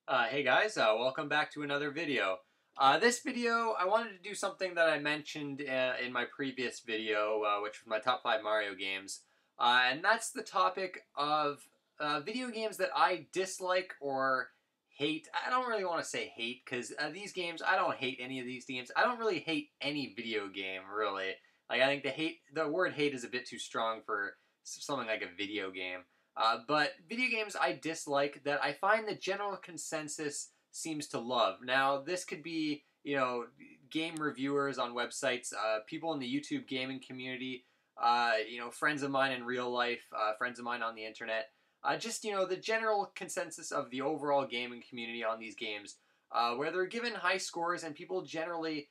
Hey guys, welcome back to another video. This video, I wanted to do something that I mentioned in my previous video, which was my top 5 Mario games. And that's the topic of video games that I dislike or hate. I don't really want to say hate, because these games, I don't hate any of these games. I don't really hate any video game, really. Like, I think the word hate is a bit too strong for something like a video game. But video games I dislike that I find the general consensus seems to love. Now, this could be, game reviewers on websites, people in the YouTube gaming community, friends of mine in real life, friends of mine on the internet. Just, the general consensus of the overall gaming community on these games, where they're given high scores and people generally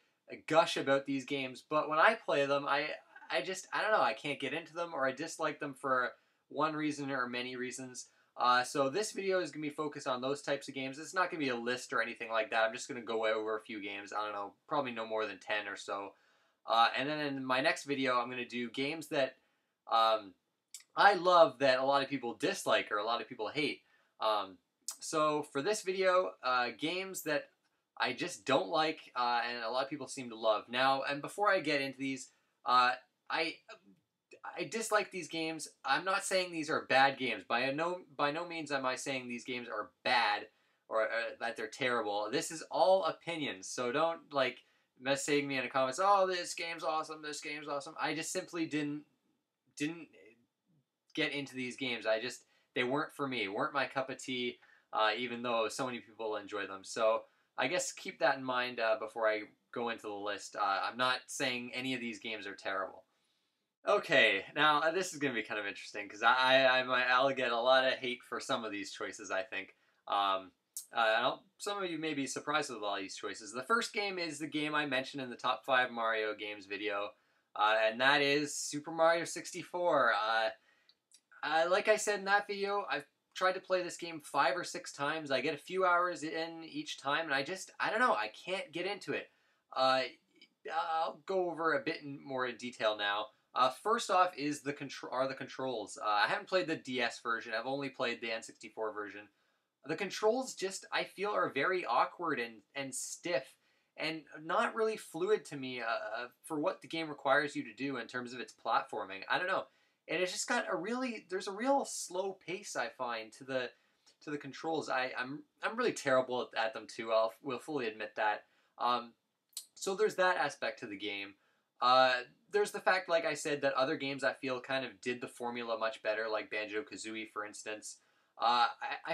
gush about these games. But when I play them, I don't know, I can't get into them, or I dislike them for one reason or many reasons. So this video is going to be focused on those types of games. It's not going to be a list or anything like that. I'm just going to go over a few games. I don't know, probably no more than 10 or so. And then in my next video, I'm going to do games that I love that a lot of people dislike or a lot of people hate. So for this video, games that I just don't like and a lot of people seem to love. Now, and before I get into these, I dislike these games. I'm not saying these are bad games. By no means am I saying these games are bad or that they're terrible. This is all opinions. So don't message me in the comments. Oh, this game's awesome. This game's awesome. I just simply didn't get into these games. They weren't for me. Weren't my cup of tea. Even though so many people enjoy them. So I guess keep that in mind before I go into the list. I'm not saying any of these games are terrible. Okay, now this is going to be kind of interesting because I'll get a lot of hate for some of these choices, I think. Some of you may be surprised with all these choices. The first game is the game I mentioned in the top 5 Mario games video, and that is Super Mario 64. Like I said in that video, I've tried to play this game 5 or 6 times. I get a few hours in each time, and I don't know, I can't get into it. I'll go over a bit more in detail now. First off is the controls. I haven't played the DS version. I've only played the N64 version. The controls I feel are very awkward and stiff and not really fluid to me for what the game requires you to do in terms of its platforming. I don't know. And it's just got there's a real slow pace, I find, to the controls. I'm really terrible at them too. Will fully admit that. So there's that aspect to the game. There's the fact, like I said, that other games I feel kind of did the formula much better, like Banjo-Kazooie, for instance. I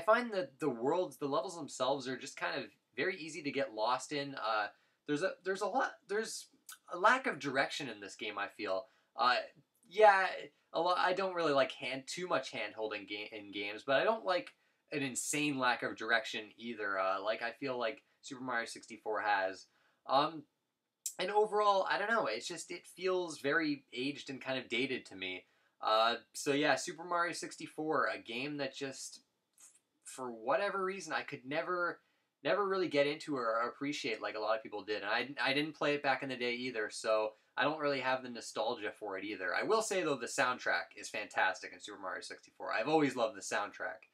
find that the levels themselves are just kind of very easy to get lost in. There's a lack of direction in this game, I feel. Yeah, I don't really like too much hand-holding in games, but I don't like an insane lack of direction either, like I feel like Super Mario 64 has. And overall, I don't know, it feels very aged and kind of dated to me. So yeah, Super Mario 64, a game that just, for whatever reason, I could never really get into or appreciate like a lot of people did. And I didn't play it back in the day either, so I don't really have the nostalgia for it either. I will say, though, the soundtrack is fantastic in Super Mario 64. I've always loved the soundtrack.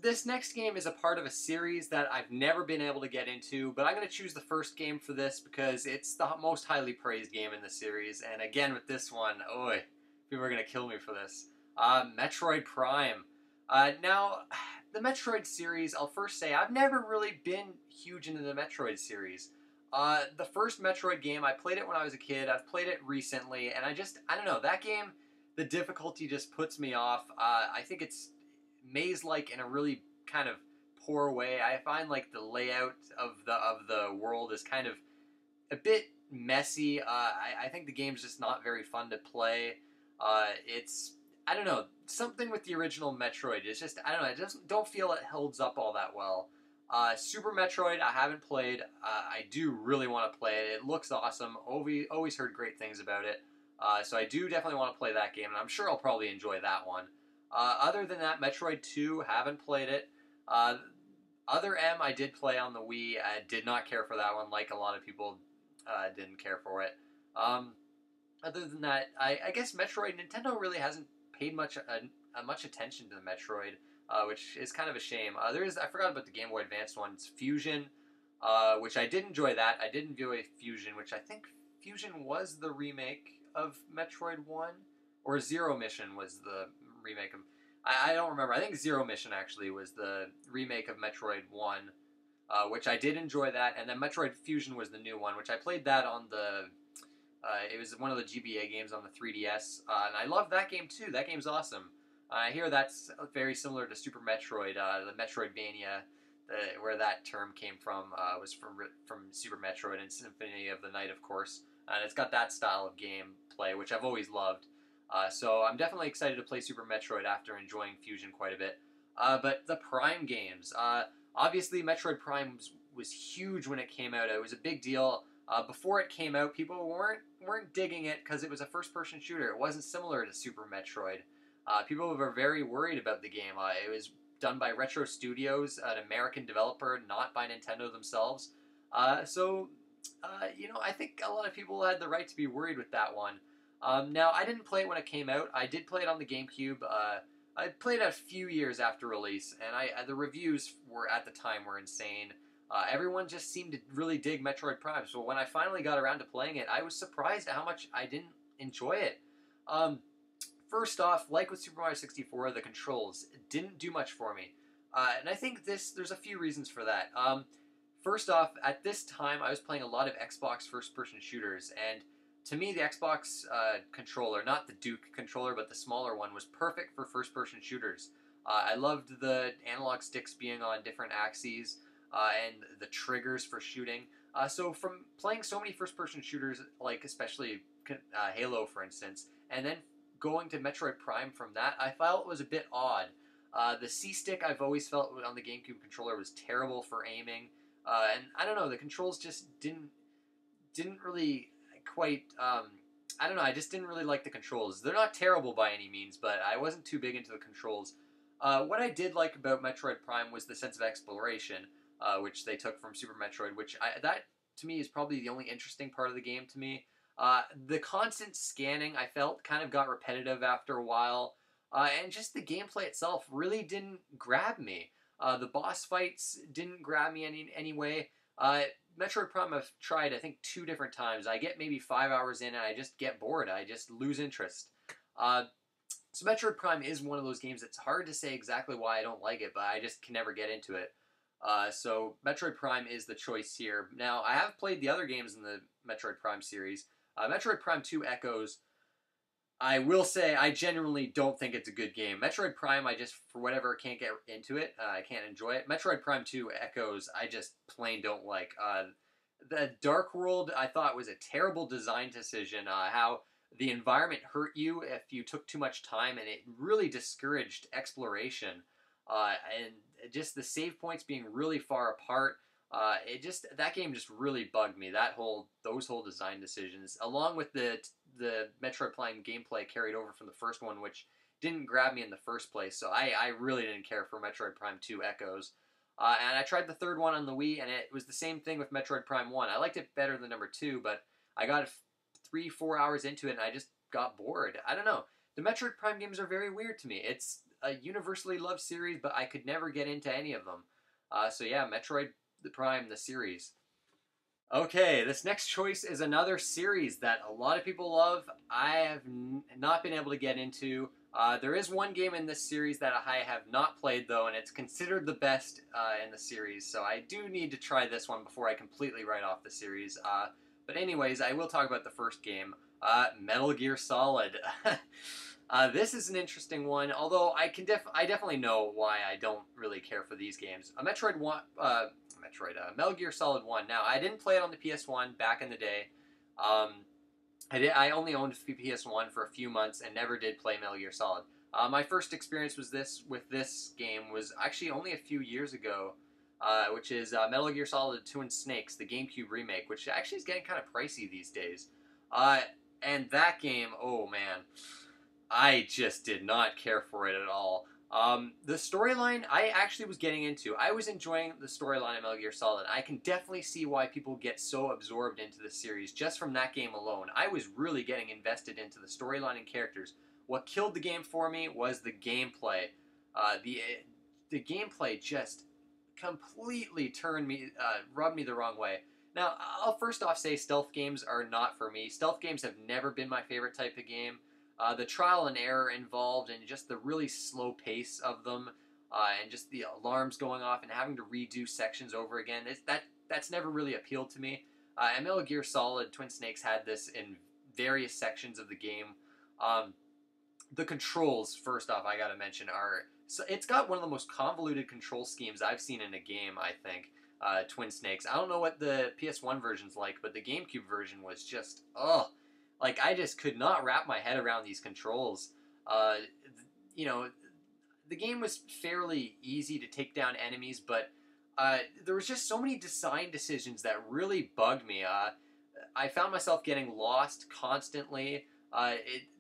This next game is a part of a series that I've never been able to get into, but I'm going to choose the first game for this because it's the most highly praised game in the series. And again, with this one, people are going to kill me for this. Metroid Prime. Now, the Metroid series, I'll first say, I've never really been huge into the Metroid series. The first Metroid game, I played it when I was a kid. I've played it recently, and I don't know, that game, the difficulty just puts me off. I think it's maze-like in a really kind of poor way. I find like the layout of the world is kind of a bit messy. I think the game's just not very fun to play. I don't know, something with the original Metroid. It's just, I don't know, I just don't feel it holds up all that well. Super Metroid, I haven't played. I do really want to play it. It looks awesome. Always heard great things about it. So I do definitely want to play that game, and I'm sure I'll probably enjoy that one. Other than that, Metroid 2, haven't played it. Other M, I did play on the Wii. I did not care for that one, like a lot of people didn't care for it. Other than that, I guess Metroid, Nintendo really hasn't paid much attention to the Metroid. which is kind of a shame. I forgot about the Game Boy Advance one. It's Fusion, which I did enjoy that. I did enjoy Fusion, which I think Fusion was the remake of Metroid 1, or Zero Mission was the remake of... I don't remember. I think Zero Mission actually was the remake of Metroid 1, which I did enjoy that, and then Metroid Fusion was the new one, which I played that on the... it was one of the GBA games on the 3DS, and I love that game too. That game's awesome. I hear that's very similar to Super Metroid, the Metroidvania, where that term came from, was from Super Metroid and Symphony of the Night, of course. And it's got that style of gameplay, which I've always loved. So I'm definitely excited to play Super Metroid after enjoying Fusion quite a bit. But the Prime games, obviously Metroid Prime was huge when it came out. It was a big deal. Before it came out, people weren't digging it because it was a first-person shooter. It wasn't similar to Super Metroid. People were very worried about the game. It was done by Retro Studios, an American developer, not by Nintendo themselves. I think a lot of people had the right to be worried with that one. Now, I didn't play it when it came out. I did play it on the GameCube. I played it a few years after release, and the reviews at the time were insane. Everyone just seemed to really dig Metroid Prime. So when I finally got around to playing it, I was surprised at how much I didn't enjoy it. First off, like with Super Mario 64, the controls didn't do much for me. And I think there's a few reasons for that. First off, at this time, I was playing a lot of Xbox first-person shooters, and to me, the Xbox controller, not the Duke controller, but the smaller one, was perfect for first-person shooters. I loved the analog sticks being on different axes, and the triggers for shooting. So from playing so many first-person shooters, like especially Halo, for instance, and then going to Metroid Prime from that, I felt it was a bit odd. The C-stick I've always felt on the GameCube controller was terrible for aiming, and I don't know, the controls just didn't really quite... I don't know, I just didn't really like the controls. They're not terrible by any means, but I wasn't too big into the controls. What I did like about Metroid Prime was the sense of exploration, which they took from Super Metroid, that to me is probably the only interesting part of the game to me. The constant scanning, I felt, kind of got repetitive after a while, and just the gameplay itself really didn't grab me. The boss fights didn't grab me any way. Metroid Prime I've tried, I think, 2 different times. I get maybe 5 hours in and I just get bored. I just lose interest. So Metroid Prime is one of those games that's hard to say exactly why I don't like it, but I just can never get into it. So Metroid Prime is the choice here. Now, I have played the other games in the Metroid Prime series. Metroid Prime 2 Echoes, I will say I genuinely don't think it's a good game. Metroid Prime, I just, for whatever, can't get into it. I can't enjoy it. Metroid Prime 2 Echoes, I just plain don't like. The Dark World, I thought was a terrible design decision. How the environment hurt you if you took too much time, and it really discouraged exploration. And just the save points being really far apart. That game just really bugged me. Those whole design decisions, along with the Metroid Prime gameplay carried over from the first one, which didn't grab me in the first place. So I really didn't care for Metroid Prime 2 Echoes. And I tried the third one on the Wii, and it was the same thing with Metroid Prime 1. I liked it better than number 2, but I got 3-4 hours into it, and I just got bored. I don't know. The Metroid Prime games are very weird to me. It's a universally loved series, but I could never get into any of them. So yeah, Metroid Prime, the series. Okay, this next choice is another series that a lot of people love. I have not been able to get into. There is one game in this series that I have not played, though, and it's considered the best in the series, so I do need to try this one before I completely write off the series. But anyways, I will talk about the first game, Metal Gear Solid. This is an interesting one, although I definitely know why I don't really care for these games. Metal Gear Solid 1. Now, I didn't play it on the PS1 back in the day. I only owned PS1 for a few months and never did play Metal Gear Solid. My first experience with this game was actually only a few years ago, which is Metal Gear Solid 2 and Snakes, the GameCube remake, which actually is getting kind of pricey these days. And that game, oh man, I just did not care for it at all. The storyline, I actually was getting into. I was enjoying the storyline of Metal Gear Solid. I can definitely see why people get so absorbed into the series just from that game alone. I was really getting invested into the storyline and characters. What killed the game for me was the gameplay. the gameplay just completely rubbed me the wrong way. Now, I'll first off say stealth games are not for me. Stealth games have never been my favorite type of game. The trial and error involved and just the really slow pace of them, and just the alarms going off and having to redo sections over again, that's never really appealed to me. And Metal Gear Solid Twin Snakes had this in various sections of the game. The controls, first off, I gotta mention, it's got one of the most convoluted control schemes I've seen in a game, I think. Twin Snakes. I don't know what the PS1 version's like, but the GameCube version was just, like, I just could not wrap my head around these controls. You know, the game was fairly easy to take down enemies, but there was just so many design decisions that really bugged me. I found myself getting lost constantly.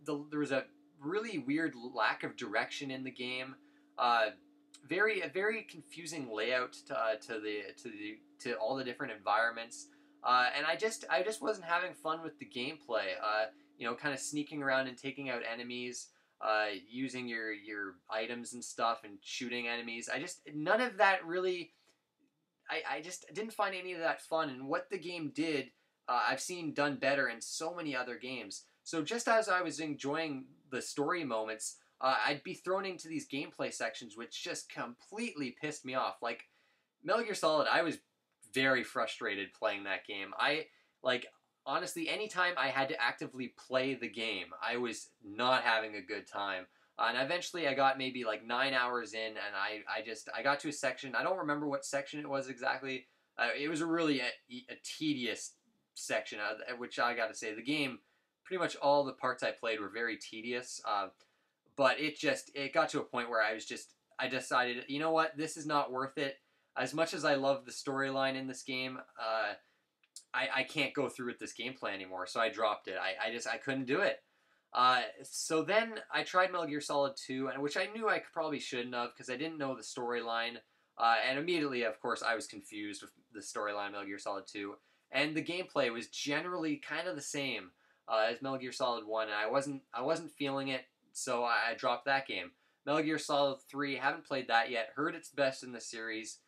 There was a really weird lack of direction in the game. A very confusing layout to all the different environments. And I just wasn't having fun with the gameplay. Kind of sneaking around and taking out enemies, using your items and stuff and shooting enemies. None of that really. I just didn't find any of that fun. And what the game did, I've seen done better in so many other games. So just as I was enjoying the story moments, I'd be thrown into these gameplay sections, which just completely pissed me off. Like, Metal Gear Solid, I was very frustrated playing that game. Honestly, anytime I had to actively play the game, I was not having a good time. And eventually I got maybe like 9 hours in, and I got to a section. I don't remember what section it was exactly. It was a tedious section, which I got to say, the game, pretty much all the parts I played were very tedious. But it got to a point where I decided, you know what, this is not worth it. As much as I love the storyline in this game, I can't go through with this gameplay anymore, so I dropped it. I couldn't do it. So then I tried Metal Gear Solid 2, which I knew I probably shouldn't have, because I didn't know the storyline. And immediately, of course, I was confused with the storyline of Metal Gear Solid 2. And the gameplay was generally kind of the same as Metal Gear Solid 1, and I wasn't feeling it, so I dropped that game. Metal Gear Solid 3, haven't played that yet. Heard it's best in the series.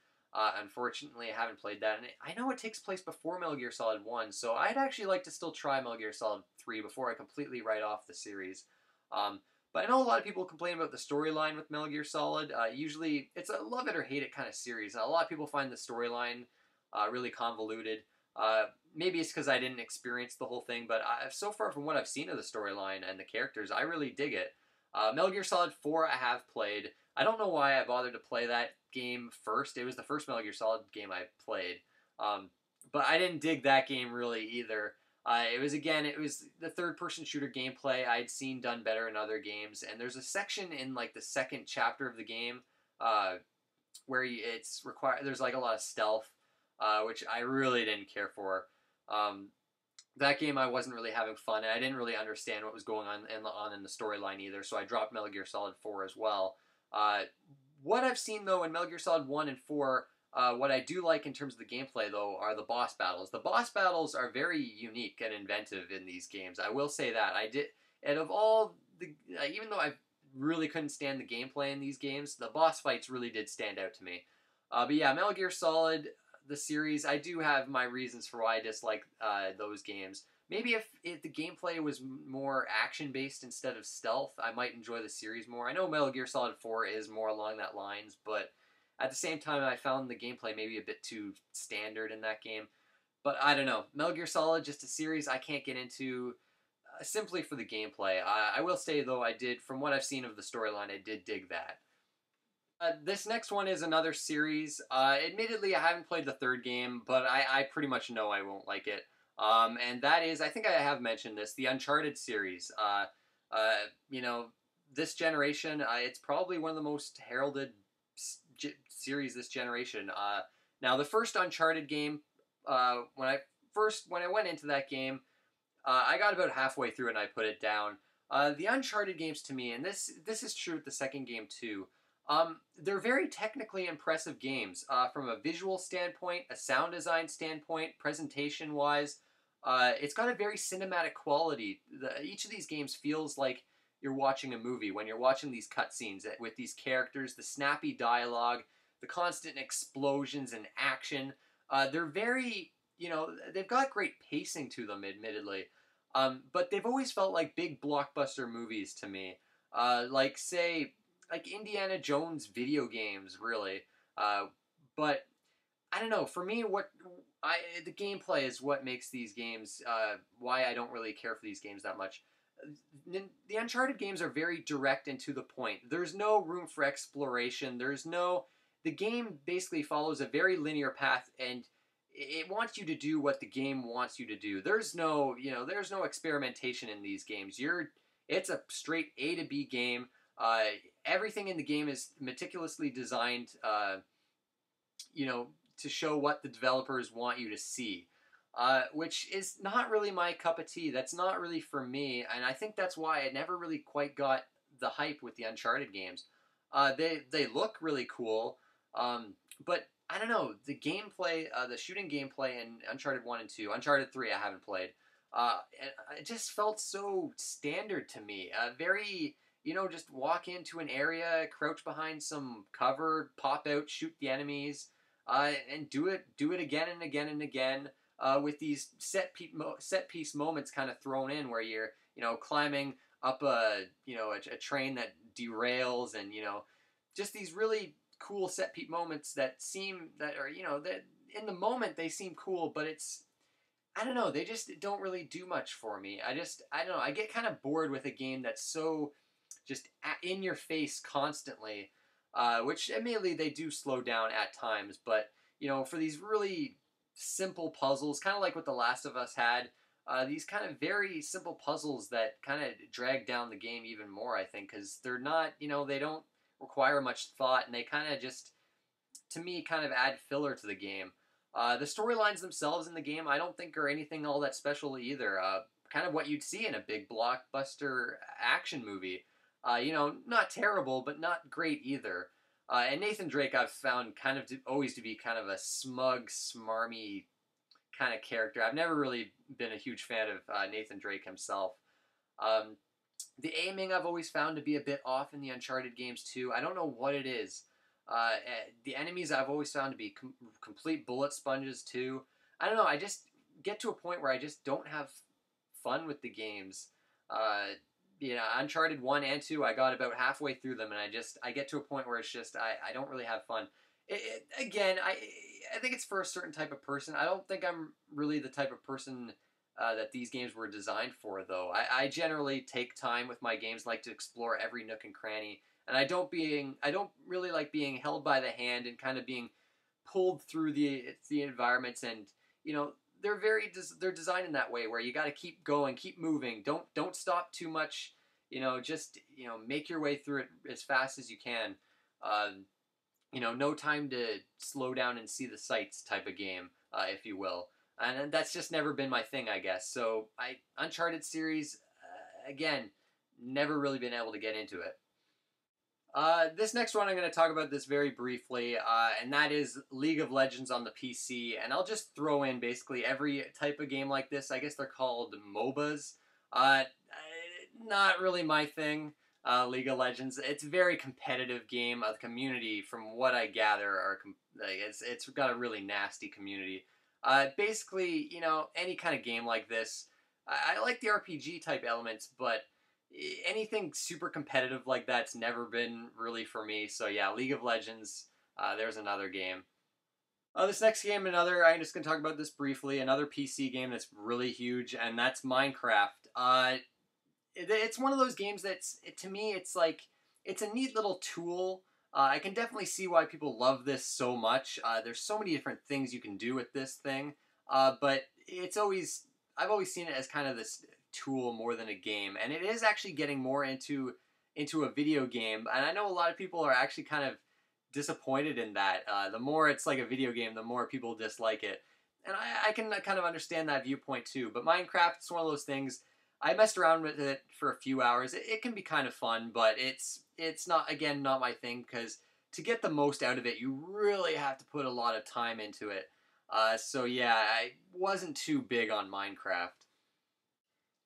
Unfortunately, I haven't played that. And I know it takes place before Metal Gear Solid 1, so I'd actually like to still try Metal Gear Solid 3 before I completely write off the series. But I know a lot of people complain about the storyline with Metal Gear Solid. Usually, it's a love it or hate it kind of series. A lot of people find the storyline really convoluted. Maybe it's because I didn't experience the whole thing, but so far from what I've seen of the storyline and the characters, I really dig it. Metal Gear Solid 4 I have played. I don't know why I bothered to play that game first. It was the first Metal Gear Solid game I played. But I didn't dig that game really either. It was the third-person shooter gameplay I'd seen done better in other games. And there's a section in like the second chapter of the game where there's like a lot of stealth, which I really didn't care for. That game I wasn't really having fun, and I didn't really understand what was going on in the storyline either, so I dropped Metal Gear Solid 4 as well. What I've seen, though, in Metal Gear Solid 1 and 4, what I do like in terms of the gameplay, though, are the boss battles. The boss battles are very unique and inventive in these games. I will say that. And of all even though I really couldn't stand the gameplay in these games, the boss fights really did stand out to me. But yeah, Metal Gear Solid, the series, I do have my reasons for why I dislike those games. Maybe if the gameplay was more action-based instead of stealth, I might enjoy the series more. I know Metal Gear Solid 4 is more along that lines, but at the same time, I found the gameplay maybe a bit too standard in that game. But I don't know. Metal Gear Solid, just a series I can't get into simply for the gameplay. I will say, though, from what I've seen of the storyline, I did dig that. This next one is another series. Admittedly, I haven't played the third game, but I pretty much know I won't like it. And that is, I think I have mentioned this, the Uncharted series. This generation, it's probably one of the most heralded series this generation. Now, the first Uncharted game, when I went into that game, I got about halfway through and I put it down. The Uncharted games to me, and this is true with the second game too, they're very technically impressive games from a visual standpoint, a sound design standpoint, presentation-wise. It's got a very cinematic quality. Each of these games feels like you're watching a movie, when you're watching these cutscenes with these characters, the snappy dialogue, the constant explosions and action. They're very, they've got great pacing to them, admittedly. But they've always felt like big blockbuster movies to me. Like, say, like Indiana Jones video games, really. But I don't know. For me, the gameplay is what makes these games. Why I don't really care for these games that much. The Uncharted games are very direct and to the point. There's no room for exploration. The game basically follows a very linear path, and it wants you to do what the game wants you to do. There's no experimentation in these games. It's a straight A to B game. Everything in the game is meticulously designed, to show what the developers want you to see. Which is not really my cup of tea. That's not really for me, and I think that's why I never really quite got the hype with the Uncharted games. They look really cool, but I don't know, the gameplay, the shooting gameplay in Uncharted 1 and 2, Uncharted 3 I haven't played, it just felt so standard to me. Very, just walk into an area, crouch behind some cover, pop out, shoot the enemies, and do it again and again and again. With these set piece moments kind of thrown in where you're, climbing up a train that derails, and, just these really cool set piece moments that are, that in the moment they seem cool, but I don't know, they just don't really do much for me. I don't know, I get kind of bored with a game that's so just in your face constantly, which admittedly they do slow down at times, but, for these really simple puzzles, kind of like what The Last of Us had. These kind of very simple puzzles that kind of drag down the game even more, I think, because they're not, they don't require much thought, and they kind of just, to me, kind of add filler to the game. The storylines themselves in the game, I don't think are anything all that special either. Kind of what you'd see in a big blockbuster action movie. Not terrible, but not great either. And Nathan Drake I've found kind of always to be kind of a smug, smarmy kind of character. I've never really been a huge fan of Nathan Drake himself. The aiming I've always found to be a bit off in the Uncharted games too. I don't know what it is. The enemies I've always found to be complete bullet sponges too. I don't know, I just get to a point where I just don't have fun with the games. Uncharted 1 and 2, I got about halfway through them, and I get to a point where it's just, I don't really have fun. Again, I think it's for a certain type of person. I don't think I'm really the type of person that these games were designed for, though. I generally take time with my games, like to explore every nook and cranny, and I don't really like being held by the hand and kind of being pulled through the environments, and, they're designed in that way where you got to keep going, keep moving. Don't stop too much. Just make your way through it as fast as you can. No time to slow down and see the sights type of game, if you will. And that's just never been my thing, I guess. So Uncharted series, again, never really been able to get into it. This next one, I'm going to talk about this very briefly, and that is League of Legends on the PC. And I'll just throw in basically every type of game like this. I guess they're called MOBAs. Not really my thing, League of Legends. It's a very competitive game. The community, from what I gather, it's got a really nasty community. Basically, any kind of game like this, I like the RPG type elements, but anything super competitive like that's never been really for me. So yeah, League of Legends, there's another game. This next game, I'm just going to talk about this briefly, another PC game that's really huge, and that's Minecraft. It's one of those games to me, it's a neat little tool. I can definitely see why people love this so much. There's so many different things you can do with this thing, but I've always seen it as kind of this tool more than a game, and it is actually getting more into a video game, and I know a lot of people are actually kind of disappointed in that. The more it's like a video game, the more people dislike it, and I can kind of understand that viewpoint too. But Minecraft, it's one of those things. I messed around with it for a few hours. It can be kind of fun, but it's not, again, not my thing, because to get the most out of it, you really have to put a lot of time into it. So yeah, I wasn't too big on Minecraft.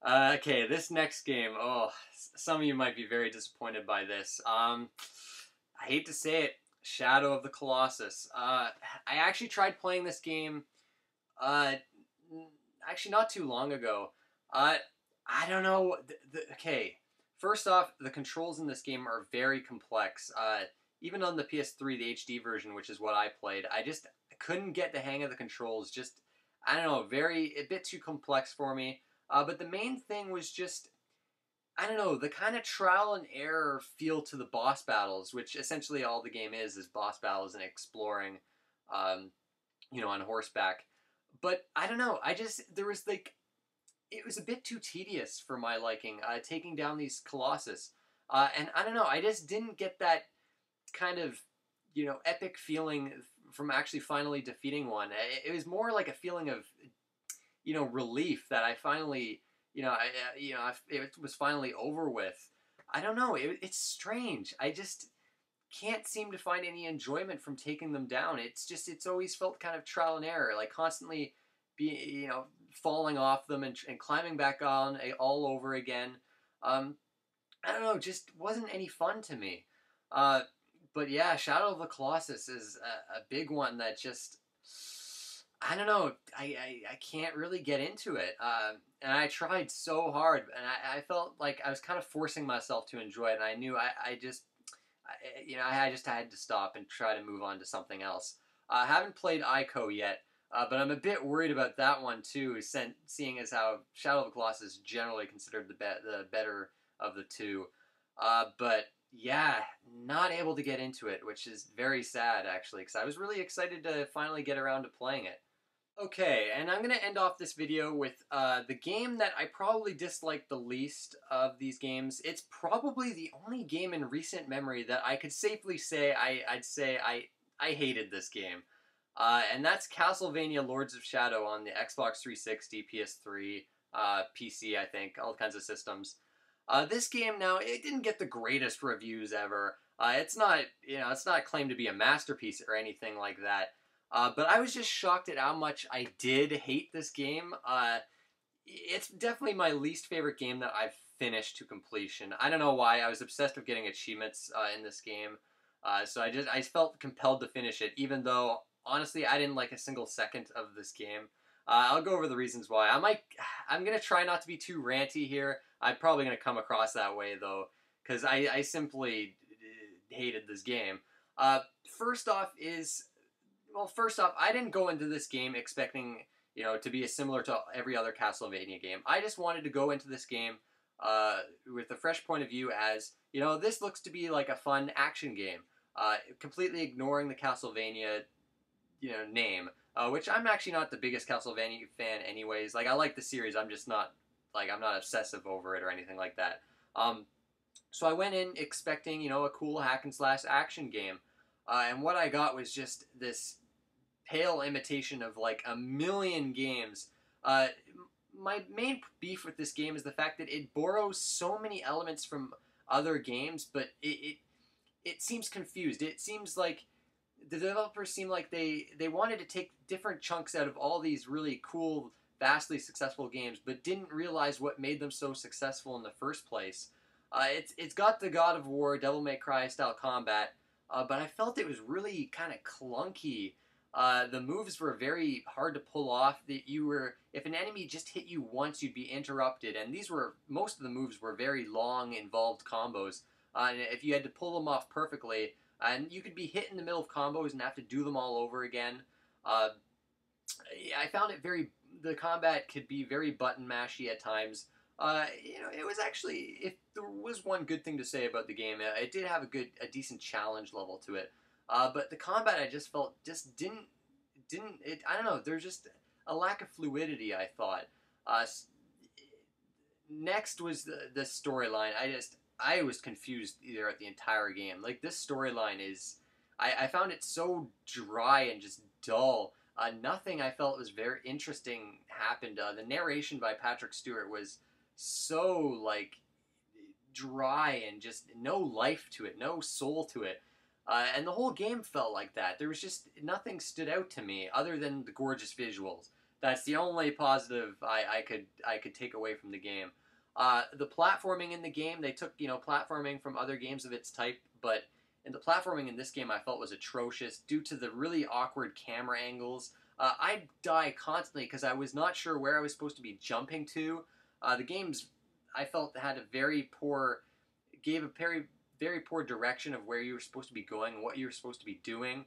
Okay, this next game. Oh, some of you might be very disappointed by this. I hate to say it, Shadow of the Colossus. I actually tried playing this game. Uh, Actually, not too long ago. Uh, I don't know. Okay, first off, the controls in this game are very complex. Even on the PS3, the HD version, which is what I played, I just couldn't get the hang of the controls. Just I don't know, a bit too complex for me. But the main thing was just I don't know the kind of trial and error feel to the boss battles, which essentially all the game is boss battles and exploring, um, on horseback. But I don't know. I just there was like it was a bit too tedious for my liking, taking down these Colossus. And I don't know, I just didn't get that kind of, epic feeling from actually finally defeating one. It was more like a feeling of, relief that I finally, it was finally over with. I don't know, it's strange. I just can't seem to find any enjoyment from taking them down. It's always felt kind of trial and error, like constantly falling off them and climbing back on all over again. Um, I don't know, just wasn't any fun to me. Uh, but yeah, Shadow of the Colossus is a big one that just I don't know. I can't really get into it. And I tried so hard, and I felt like I was kind of forcing myself to enjoy it. And I knew I just had to stop and try to move on to something else. I haven't played Ico yet, but I'm a bit worried about that one too, seeing as how Shadow of the Colossus is generally considered the better of the two. But yeah, not able to get into it, which is very sad actually, because I was really excited to finally get around to playing it. Okay, and I'm going to end off this video with the game that I probably dislike the least of these games. It's probably the only game in recent memory that I could safely say I'd say I hated this game. And that's Castlevania Lords of Shadow on the Xbox 360, PS3, PC, I think, all kinds of systems. This game now, it didn't get the greatest reviews ever. It's not claimed to be a masterpiece or anything like that. But I was just shocked at how much I did hate this game. It's definitely my least favorite game that I've finished to completion. I don't know why. I was obsessed with getting achievements in this game. So I felt compelled to finish it, even though honestly I didn't like a single second of this game. I'll go over the reasons why. I'm gonna try not to be too ranty here. I'm probably gonna come across that way though, because I simply hated this game. Uh, first off is first off, I didn't go into this game expecting, to be as similar to every other Castlevania game. I just wanted to go into this game with a fresh point of view as, this looks to be like a fun action game, completely ignoring the Castlevania, name, which I'm actually not the biggest Castlevania fan anyways. Like, I like the series, I'm just not, I'm not obsessive over it or anything like that. So I went in expecting, a cool hack and slash action game. And what I got was just this pale imitation of like a million games. Uh, my main beef with this game is the fact that it borrows so many elements from other games, but it seems confused. It seems like the developers seem like they wanted to take different chunks out of all these really cool, vastly successful games, but didn't realize what made them so successful in the first place. It's got the God of War, Devil May Cry style combat, but I felt it was really kind of clunky. The moves were very hard to pull off. If an enemy just hit you once, you'd be interrupted, and most of the moves were very long, involved combos. And if you had to pull them off perfectly, and you could be hit in the middle of combos and have to do them all over again. Uh, I found the combat could be very button mashy at times. It was actually, if there was one good thing to say about the game, it did have a decent challenge level to it. But the combat, I just felt I don't know. There's just a lack of fluidity. I thought. Next was the storyline. I was confused either at the entire game. Like this storyline I found it so dry and just dull. Nothing I felt was very interesting happened. The narration by Patrick Stewart was so like dry and just no life to it, no soul to it. And the whole game felt like that. There was just nothing stood out to me other than the gorgeous visuals. That's the only positive I could take away from the game. The platforming in the game, they took platforming from other games of its type, but in the platforming in this game I felt was atrocious due to the really awkward camera angles. I'd die constantly because I was not sure where I was supposed to be jumping to. The game's I felt had a very poor gave a very poor direction of where you were supposed to be going and what you were supposed to be doing.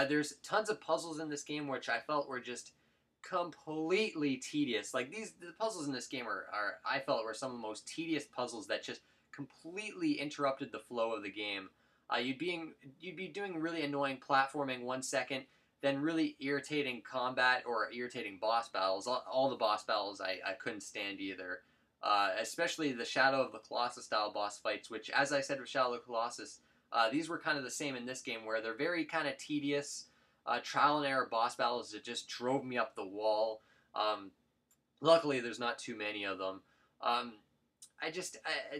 There's tons of puzzles in this game which I felt were just completely tedious. Like the puzzles in this game are I felt were some of the most tedious puzzles that just completely interrupted the flow of the game. You'd be doing really annoying platforming 1 second, then really irritating combat or irritating boss battles. All the boss battles I couldn't stand either. Especially the Shadow of the Colossus style boss fights, which, as I said with Shadow of the Colossus, these were kind of the same in this game, where they're very kind of tedious, trial and error boss battles that just drove me up the wall. Luckily, there's not too many of them.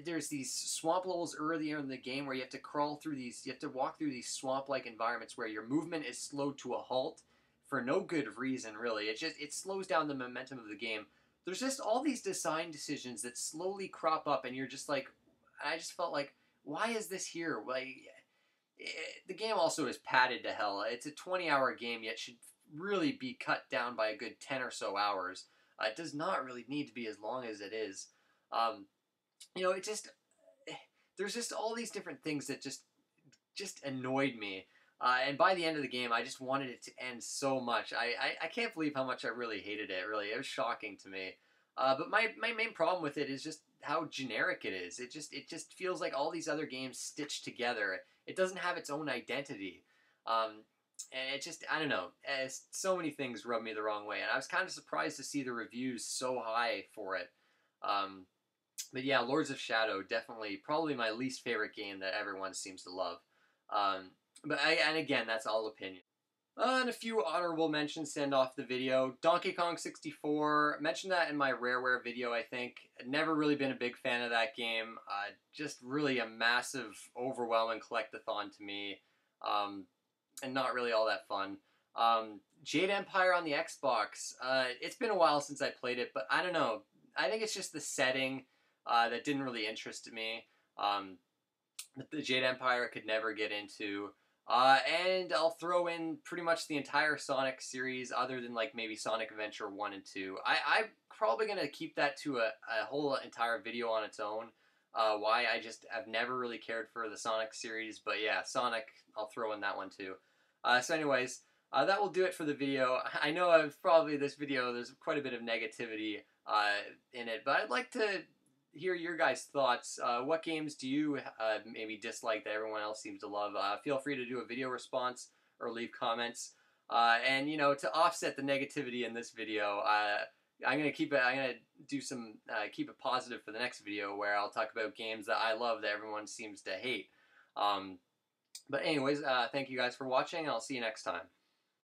There's these swamp levels earlier in the game where you have to you have to walk through these swamp-like environments where your movement is slowed to a halt for no good reason, really. It slows down the momentum of the game. There's just all these design decisions that slowly crop up, and you're just like, I just felt like, why is this here? The game also is padded to hell. It's a 20-hour game, yet should really be cut down by a good 10 or so hours. It does not really need to be as long as it is. It just there's just all these different things that just annoyed me. And by the end of the game, I just wanted it to end so much. I can't believe how much I really hated it. Really, it was shocking to me. But my main problem with it is just how generic it is. It just feels like all these other games stitched together. It doesn't have its own identity. And it just, I don't know. So many things rub me the wrong way. And I was kind of surprised to see the reviews so high for it. But yeah, Lords of Shadow, definitely, probably my least favorite game that everyone seems to love. And again, that's all opinion. And a few honorable mentions to end off the video. Donkey Kong 64, mentioned that in my Rareware video, I think. Never really been a big fan of that game. Just really a massive, overwhelming collectathon to me. And not really all that fun. Jade Empire on the Xbox. It's been a while since I played it, but I don't know. I think it's just the setting that didn't really interest me. The Jade Empire I could never get into. And I'll throw in pretty much the entire Sonic series, other than like maybe Sonic Adventure 1 and 2. I'm probably going to keep that to a whole entire video on its own. Why I just have never really cared for the Sonic series. But yeah, Sonic, I'll throw in that one too. So anyways, that will do it for the video. I know probably this video, there's quite a bit of negativity in it, but I'd like to hear your guys' thoughts. What games do you maybe dislike that everyone else seems to love? Feel free to do a video response or leave comments. And to offset the negativity in this video, I'm gonna keep it positive for the next video where I'll talk about games that I love that everyone seems to hate. But anyways, thank you guys for watching. I'll see you next time.